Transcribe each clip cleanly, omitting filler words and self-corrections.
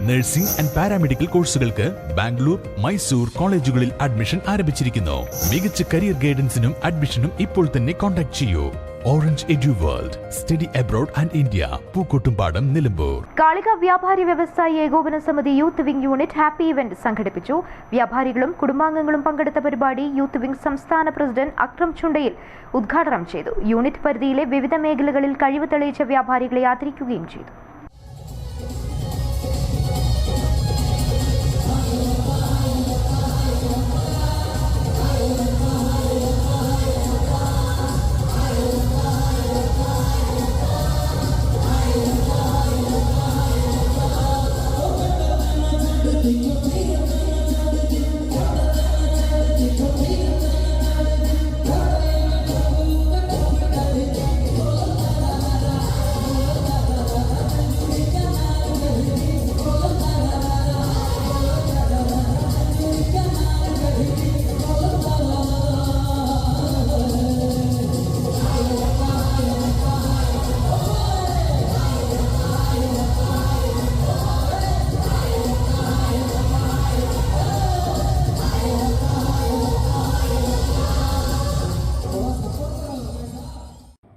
Nursing and paramedical കോഴ്സുകൾക്ക് ബാംഗ്ലൂർ, മൈസൂർ കോളേജുകളിൽ admission ആരംഭിച്ചിരിക്കുന്നു. മികച്ച കരിയർ ഗൈഡൻസിനും അഡ്മിഷനും ഇപ്പോൾ തന്നെ കോൺടാക്ട് ചെയ്യൂ. Orange edu world, study abroad and India, Pookkottumpadam, Nilambur. Kalika വ്യാപാരി വ്യവസായി ഏകോപന സമിതി youth wing unit happy event സംഘടിപ്പിച്ചു. വ്യാപാരികളും കുടുംബാംഗങ്ങളും പങ്കെടുത്ത പരിപാടി യൂത്ത് വിംഗ് സംസ്ഥാന പ്രസിഡന്റ് അക്രം ചുണ്ടയിൽ ഉദ്ഘാടനം ചെയ്തു. യൂണിറ്റ് പരിധിയിലെ വിവിധ മേഖലകളിൽ കഴിവ് തെളിയിച്ച വ്യാപാരികളെ ആദരിക്കുകയും ചെയ്തു.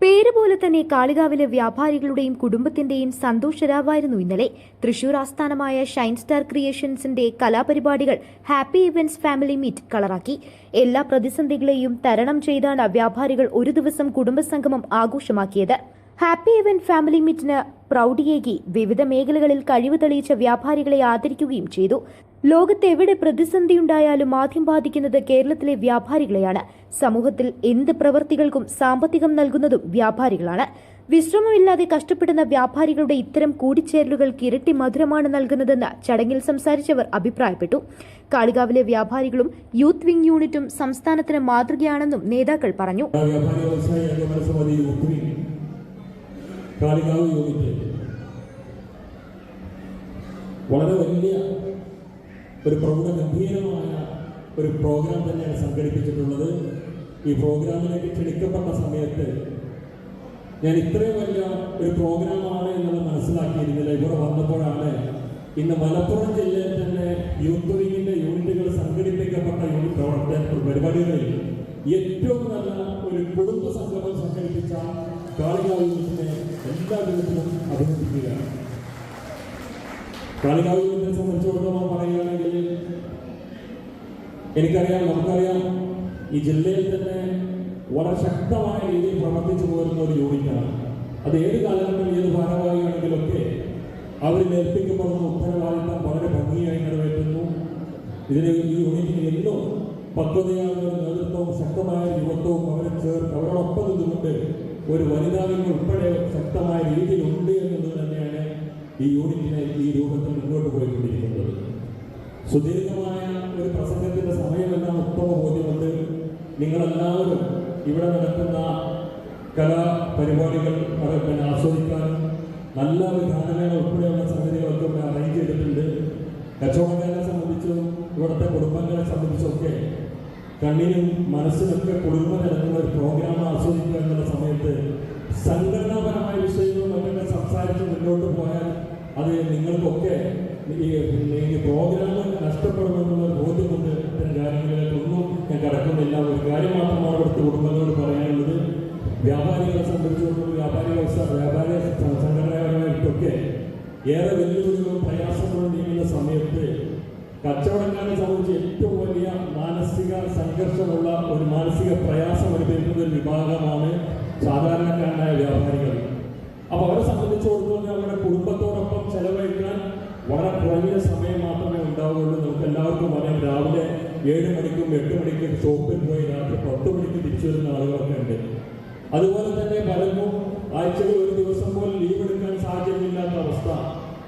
പേരുപോലെ തന്നെ കാളികാവിലെ വ്യാപാരികളുടെയും കുടുംബത്തിന്റെയും സന്തോഷരാവായിരുന്നു ഇന്നലെ. തൃശൂർ ആസ്ഥാനമായ ഷൈൻ സ്റ്റാർ ക്രിയേഷൻസിന്റെ കലാപരിപാടികൾ ഹാപ്പി ഇവന്റ്സ് ഫാമിലി മീറ്റ് കളറാക്കി. എല്ലാ പ്രതിസന്ധികളെയും തരണം ചെയ്താണ് വ്യാപാരികൾ ഒരു ദിവസം കുടുംബസംഗമം ആഘോഷമാക്കിയത്. ഹാപ്പി ഇവന്റ് ഫാമിലി മീറ്റിന് പ്രൗഢിയേകി വിവിധ മേഖലകളിൽ കഴിവ് തെളിയിച്ച വ്യാപാരികളെ ആദരിക്കുകയും ചെയ്തു. ലോകത്തെവിടെ പ്രതിസന്ധിയുണ്ടായാലും ആദ്യം ബാധിക്കുന്നത് കേരളത്തിലെ വ്യാപാരികളെയാണ്. സമൂഹത്തിൽ എന്ത് പ്രവൃത്തികൾക്കും സാമ്പത്തികം നൽകുന്നതും വ്യാപാരികളാണ്. വിശ്രമമില്ലാതെ കഷ്ടപ്പെടുന്ന വ്യാപാരികളുടെ ഇത്തരം കൂടിച്ചേരലുകൾക്ക് ഇരട്ടി മധുരമാണ് നൽകുന്നതെന്ന് ചടങ്ങിൽ സംസാരിച്ചവർ അഭിപ്രായപ്പെട്ടു. കാളികാവിലെ വ്യാപാരികളും യൂത്ത് വിംഗ് യൂണിറ്റും സംസ്ഥാനത്തിന് മാതൃകയാണെന്നും നേതാക്കൾ പറഞ്ഞു. വളരെ വലിയ ഒരു പ്രൗഢഗംഭീരമായ ഒരു പ്രോഗ്രാം തന്നെയാണ് സംഘടിപ്പിച്ചിട്ടുള്ളത്. ഈ പ്രോഗ്രാമിലേക്ക് ക്ഷണിക്കപ്പെട്ട സമയത്ത് ഞാൻ ഇത്രയും വലിയ ഒരു പ്രോഗ്രാമാണ് എന്നുള്ളത് മനസ്സിലാക്കിയിരുന്നില്ല. ഇവിടെ വന്നപ്പോഴാണ് ഇന്ന് മലപ്പുറം ജില്ലയിൽ തന്നെ യൂത്ത് വിംഗിന്റെ യൂണിറ്റുകൾ സംഘടിപ്പിക്കപ്പെട്ട പരിപാടികളിൽ ഏറ്റവും നല്ല ഒരു കുടുംബ സംഗമം സംഘടിപ്പിച്ച കാളികാവ് യൂണിറ്റിനെ എല്ലാ വിധത്തിലും അഭിനന്ദിക്കുകയാണ്. കാളികാവ് യൂണിറ്റിനെ സംബന്ധിച്ചിടത്തോളം പറയുകയാണെങ്കിൽ നമുക്കറിയാം ഈ ജില്ലയിൽ തന്നെ വളരെ ശക്തമായ രീതിയിൽ പ്രവർത്തിച്ചു പോരുന്ന ഒരു യൂണിറ്റാണ്. അത് ഏത് കാലഘട്ടത്തിൽ ഏത് ഭാരവാഹിയാണെങ്കിലൊക്കെ അവരിൽ ഏൽപ്പിക്കപ്പെടുന്ന ഉത്തരവാദിത്തം വളരെ ഭംഗിയായി നിറവേറ്റുന്നു. ഈ യൂണിറ്റിന് എന്നും പക്വതയായ നേതൃത്വവും ശക്തമായ യുവത്വവും അവരോടൊപ്പം നിന്നുകൊണ്ട് ഒരു വനിതാവിന് ഉൾപ്പെടെ ശക്തമായ രീതിയിലുണ്ട് എന്നുള്ളത് തന്നെയാണ് ഈ യൂണിറ്റിനെ ഈ രൂപത്തിൽ മുന്നോട്ട് പോയിക്കൊണ്ടിരിക്കുന്നത്. സുദീർഘമായ ഒരു പ്രസംഗത്തിന്റെ സമയമെല്ലാം ഉത്തമ ബോധ്യമുണ്ട്. നിങ്ങളെല്ലാവരും ഇവിടെ നടക്കുന്ന കലാപരിപാടികൾ ആസ്വദിക്കാനും നല്ല ഗാനങ്ങൾ ഉൾപ്പെടെയുള്ള സംഗതികളൊക്കെ ഇവിടെ അറേഞ്ച് ചെയ്തിട്ടുണ്ട്. കച്ചവടക്കാരെ സംബന്ധിച്ചും ഇവിടുത്തെ കുടുംബങ്ങളെ സംബന്ധിച്ചൊക്കെ കണ്ണിനും മനസ്സിനൊക്കെ കുളിർമ നൽകുന്ന ഒരു പ്രോഗ്രാം ആസ്വദിക്കുക എന്നുള്ള സമയത്ത് സംഘടനാപരമായ വിഷയങ്ങളും മറ്റൊക്കെ സംസാരിച്ച് മുന്നോട്ട് പോയാൽ അത് നിങ്ങൾക്കൊക്കെ ഈ പ്രോഗ്രാം നഷ്ടപ്പെടുമെന്നുള്ള ബോധ്യമുണ്ട്. ഇത്തരം കാര്യങ്ങളിലേക്കൊന്നും ഞാൻ കടക്കുന്നില്ല. ഒരു കാര്യം മാത്രമാണ് ഇവിടുത്തെ കുടുംബങ്ങളോട് പറയാനുള്ളത്. വ്യാപാരികളെ സംബന്ധിച്ചുകൊണ്ട് വ്യാപാരി സംഘടനപരമായിട്ടൊക്കെ ഏറെ വെല്ലുവിളികളും പ്രയാസങ്ങളും നീങ്ങുന്ന സമയത്ത് കച്ചവടക്കാരെ സംബന്ധിച്ച് ഏറ്റവും വലിയ മാനസിക സംഘർഷമുള്ള ഒരു മാനസിക പ്രയാസം അനുഭവിക്കുന്ന ഒരു വിഭാഗമാണ് സാധാരണക്കാരനായ വ്യാപാരികൾ. അപ്പോൾ അവരെ സംബന്ധിച്ചിടത്തോളം അവരുടെ കുടുംബത്തോടൊപ്പം ചെലവഴിക്കാൻ വളരെ കുറഞ്ഞ സമയം മാത്രമേ ഉണ്ടാവുകയുള്ളൂ. നമുക്ക് എല്ലാവർക്കും അറിയാം, രാവിലെ 7 മണിക്കും 8 മണിക്കും ഷോപ്പിൽ പോയി രാത്രി 10 മണിക്ക് തിരിച്ചു വരുന്ന ആളുകളൊക്കെ ഉണ്ട്. അതുപോലെ തന്നെ പലർക്കും ആഴ്ചയിൽ ഒരു ദിവസം പോലും ലീവ് എടുക്കാൻ സാഹചര്യമില്ലാത്ത അവസ്ഥ.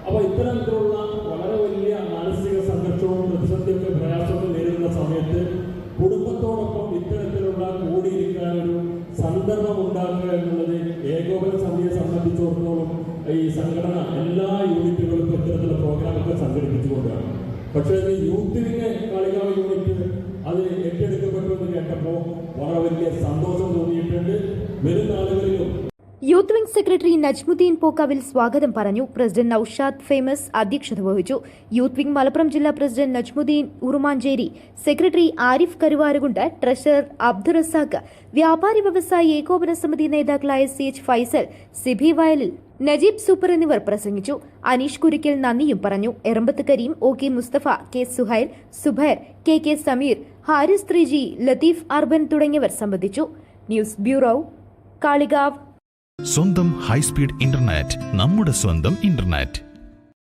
അപ്പോൾ ഇത്തരത്തിലുള്ള വളരെ വലിയ മാനസിക സംഘർഷവും പ്രതിസന്ധിയൊക്കെ പ്രയാസമൊക്കെ നേരിടുന്ന സമയത്ത് കുടുംബത്തോടൊപ്പം ഇത്തരത്തിലുള്ള കൂടിയിരിക്കാനൊരു സന്ദർഭം ഉണ്ടാക്കുക എന്നുള്ളത് ഏകോപന സമിതിയെ സംബന്ധിച്ചിടത്തോളം ഈ സംഘടന എല്ലാ യൂണിറ്റുകളും ഇത്തരത്തിലുള്ള പ്രോഗ്രാമൊക്കെ സംഘടിപ്പിച്ചുകൊണ്ടാണ്. പക്ഷേ യൂത്ത് വിംഗ് കാളികാവ് യൂണിറ്റ് അത് ഏറ്റെടുക്കപ്പെട്ടു എന്ന് കേട്ടപ്പോൾ വളരെ വലിയ സന്തോഷം തോന്നിയിട്ടുണ്ട്. വരും നാളുകളിലും യൂത്ത് വിംഗ് സെക്രട്ടറി നജ്മുദ്ദീൻ പോക്കാവിൽ സ്വാഗതം പറഞ്ഞു. പ്രസിഡന്റ് നൌഷാദ് ഫേമസ് അധ്യക്ഷത വഹിച്ചു. യൂത്ത് വിംഗ് മലപ്പുറം ജില്ലാ president Najmuddin Urumancheri, secretary Arif Karuvarakundu, treasurer Abdul Razak, വ്യാപാരി വ്യവസായി ഏകോപന സമിതി നേതാക്കളായ CH ഫൈസൽ, സിബി വയലിൽ, നജീബ് സൂപ്പർ എന്നിവർ പ്രസംഗിച്ചു. അനീഷ് കുരിക്കൽ നന്ദിയും പറഞ്ഞു. Erambath Kareem, OK Musthafa, K Suhail, Subair, KK Sameer, Haris 3G, Latheef urban തുടങ്ങിയവർ സംബന്ധിച്ചു. News bureau, Kalikavu. സ്വന്തം ഹൈസ്പീഡ് ഇന്റർനെറ്റ്, നമ്മുടെ സ്വന്തം ഇന്റർനെറ്റ്.